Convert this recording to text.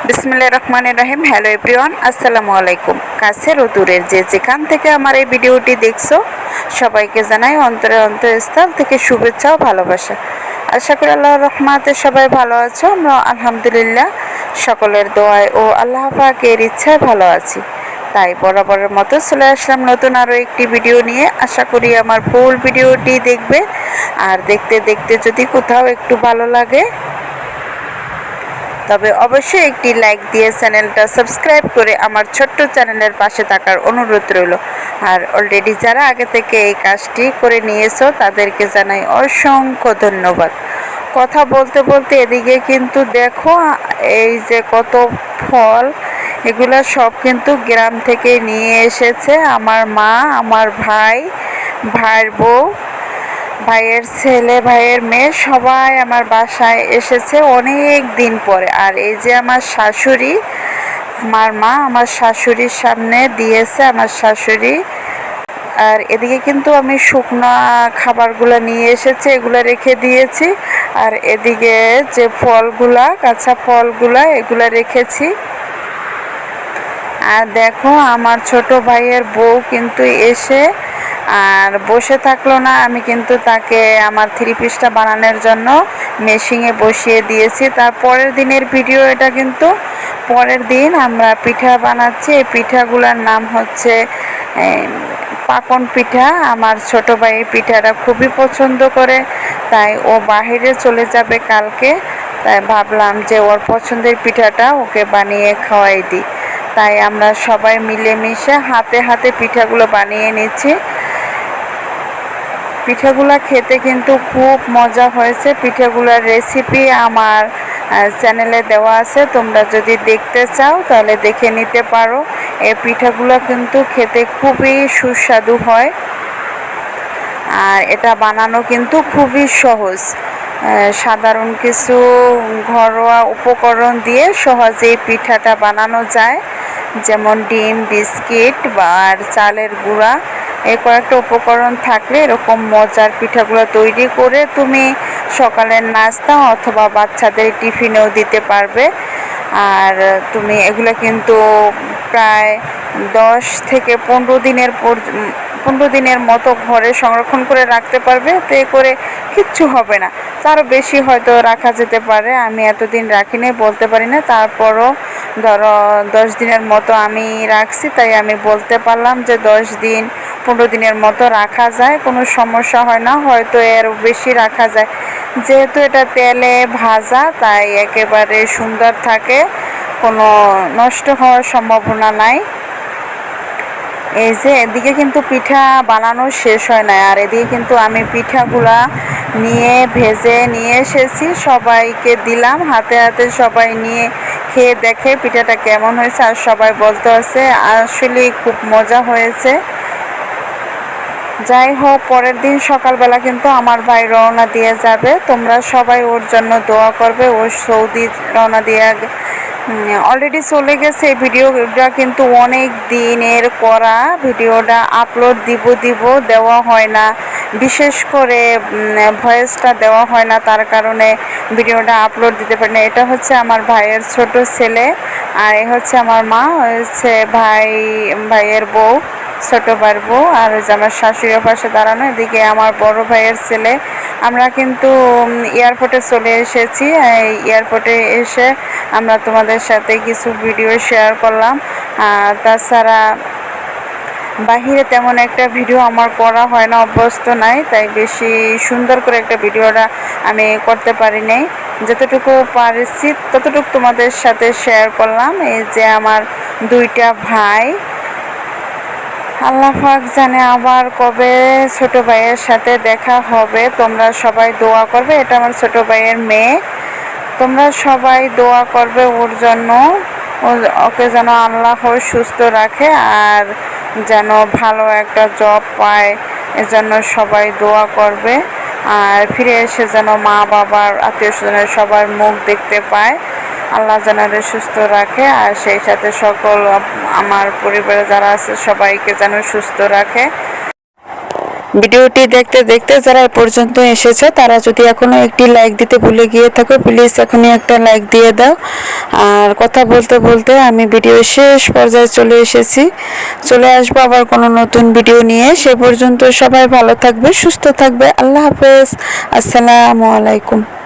বিসমিল্লাহির রহমানির রহিম। Hello everyone, আসসালামু আলাইকুম। কাছের ও দূরের যে যেখান থেকে আমার এই ভিডিওটি দেখছো, সবাইকে জানাই অন্তরস্থল থেকে শুভেচ্ছা ও ভালোবাসা। আশা করি আল্লাহর রহমতে সবাই ভালো আছো। আমরা আলহামদুলিল্লাহ সকলের দোয়ায় ও আল্লাহ পাকের ইচ্ছায় ভালো আছি। তাই বরাবরের মতো চলে আসলাম নতুন আরও একটি ভিডিও নিয়ে। আশা করি আমার ফুল ভিডিওটি দেখবে, আর দেখতে দেখতে যদি কোথাও একটু ভালো লাগে তবে অবশ্যই একটি লাইক দিয়ে চ্যানেলটা সাবস্ক্রাইব করে আমার ছোট্ট চ্যানেলের পাশে থাকার অনুরোধ রইল। আর অলরেডি যারা আগে থেকে এই কাজটি করে নিয়েছো তাদেরকে জানাই অসংখ্য ধন্যবাদ। কথা বলতে বলতে এদিকে কিন্তু দেখো, এই যে কত ফল, এগুলা সব কিন্তু গ্রাম থেকে নিয়ে এসেছে আমার মা, আমার ভাই, ভাইয়ের বউ, ভাইয়ের ছেলে, ভাইয়ের মেয়ে, সবাই আমার বাসায় এসেছে অনেক দিন পরে। আর এই যে আমার শাশুড়ি, আমার মা আমার শাশুড়ির সামনে দিয়েছে আমার শাশুড়ি। আর এদিকে কিন্তু আমি শুকনো খাবারগুলো নিয়ে এসেছি, এগুলো রেখে দিয়েছি। আর এদিকে যে ফলগুলা, কাঁচা ফলগুলা, এগুলো রেখেছি। আর দেখো আমার ছোট ভাইয়ের বউ কিন্তু এসে আর বসে থাকলো না। আমি কিন্তু তাকে আমার থ্রি পিসটা বানানোর জন্য মেশিনে বসিয়ে দিয়েছি। তার পরের দিনের ভিডিও এটা, কিন্তু পরের দিন আমরা পিঠা বানাচ্ছি। এই পিঠাগুলোর নাম হচ্ছে পাকন পিঠা। আমার ছোট ভাই পিঠাটা খুবই পছন্দ করে, তাই ও বাহিরে চলে যাবে কালকে। তাই ভাবলাম যে ওর পছন্দের পিঠাটা ওকে বানিয়ে খাওয়াই দিই। তাই আমরা সবাই মিলেমিশে হাতে হাতে পিঠাগুলো বানিয়ে নিচ্ছি। পিঠাগুলো খেতে কিন্তু খুব মজা হয়েছে। পিঠাগুলোর রেসিপি আমার চ্যানেলে দেওয়া আছে, তোমরা যদি দেখতে চাও তাহলে দেখে নিতে পারো। এই পিঠাগুলো কিন্তু খেতে খুবই সুস্বাদু হয়, আর এটা বানানো কিন্তু খুবই সহজ। সাধারণ কিছু ঘরোয়া উপকরণ দিয়ে সহজেই পিঠাটা বানানো যায়, যেমন ডিম, বিস্কিট আর চালের গুঁড়া। এই কয়েকটা উপকরণ থাকলে এরকম মজার পিঠাগুলো তৈরি করে তুমি সকালের নাস্তা অথবা বাচ্চাদের টিফিনেও দিতে পারবে। আর তুমি এগুলো কিন্তু প্রায় 10 থেকে 15 দিনের মতো ঘরে সংরক্ষণ করে রাখতে পারবে। এতে করে কিচ্ছু হবে না, তারও বেশি হয়তো রাখা যেতে পারে। আমি এতদিন রাখিনি বলতে পারি না, তারপরও ধরো 10 দিনের মতো আমি রাখছি, তাই আমি বলতে পারলাম যে 10 দিন 15 দিনের মতো রাখা যায়, কোনো সমস্যা হয় না। হয়তো এর বেশি রাখা যায়, যেহেতু এটা তেলে ভাজা তাই একেবারে সুন্দর থাকে, কোনো নষ্ট হওয়ার সম্ভাবনা নাই। এই যে এদিকে কিন্তু পিঠা বানানো শেষ হয় না, আর এদিকে কিন্তু আমি পিঠাগুলা নিয়ে ভেজে নিয়ে এসেছি, সবাইকে দিলাম হাতে হাতে। সবাই নিয়ে খেয়ে দেখে পিঠাটা কেমন হয়েছে, আর সবাই বলতে আছে আসলে খুব মজা হয়েছে। যাই হোক, পরের দিন সকালবেলা কিন্তু আমার ভাই রওনা দিয়ে যাবে। তোমরা সবাই ওর জন্য দোয়া করবে। ও সৌদি রওনা দিয়ে অলরেডি চলে গেছে। ভিডিওটা কিন্তু অনেক দিনের করা, ভিডিওটা আপলোড দিব দেওয়া হয় না, বিশেষ করে ভয়েসটা দেওয়া হয় না, তার কারণে ভিডিওটা আপলোড দিতে পারি না। এটা হচ্ছে আমার ভাইয়ের ছোট ছেলে, আর এ হচ্ছে আমার মা, হচ্ছে ভাইয়ের বউ, ছোট ভাইয়ের বউ, আর ওই যে আমার শাশুড়ির পাশে দাঁড়ানো, এদিকে আমার বড় ভাইয়ের ছেলে। আমরা কিন্তু এয়ারপোর্টে চলে এসেছি। এয়ারপোর্টে এসে আমরা তোমাদের সাথে কিছু ভিডিও শেয়ার করলাম। তাছাড়া বাহিরে তেমন একটা ভিডিও আমার করা হয় না, অভ্যস্ত নাই, তাই বেশি সুন্দর করে একটা ভিডিওটা আমি করতে পারি নাই। যতটুকু পারছি ততটুকু তোমাদের সাথে শেয়ার করলাম। এই যে আমার দুইটা ভাই, আল্লাহ পাক জানে আবার কবে ছোট ভাইয়ের সাথে দেখা হবে। তোমরা সবাই দোয়া করবে। এটা আমার ছোট ভাইয়ের মেয়ে, তোমরা সবাই দোয়া করবে ওর জন্য, ওকে যেন আল্লাহ সুস্থ রাখে আর যেন ভালো একটা জব পায়, এজন্য সবাই দোয়া করবে। আর ফিরে এসে যেন মা বাবার আত্মীয় স্বজনের সবার মুখ দেখতে পায়, আল্লাহ যেন সুস্থ রাখে। আর সেই সাথে সকল আমার পরিবারে যারা আছে সবাইকে যেন সুস্থ রাখে। ভিডিওটি দেখতে দেখতে যারা এ পর্যন্ত এসেছে তারা যদি এখনো একটি লাইক দিতে ভুলে গিয়ে থাকো, প্লিজ এখনই একটা লাইক দিয়ে দাও। আর কথা বলতে বলতে আমি ভিডিও শেষ পর্যায়ে চলে এসেছি। চলে আসবো আবার কোনো নতুন ভিডিও নিয়ে। সে পর্যন্ত সবাই ভালো থাকবে, সুস্থ থাকবে। আল্লাহ হাফেজ। আসসালামু আলাইকুম।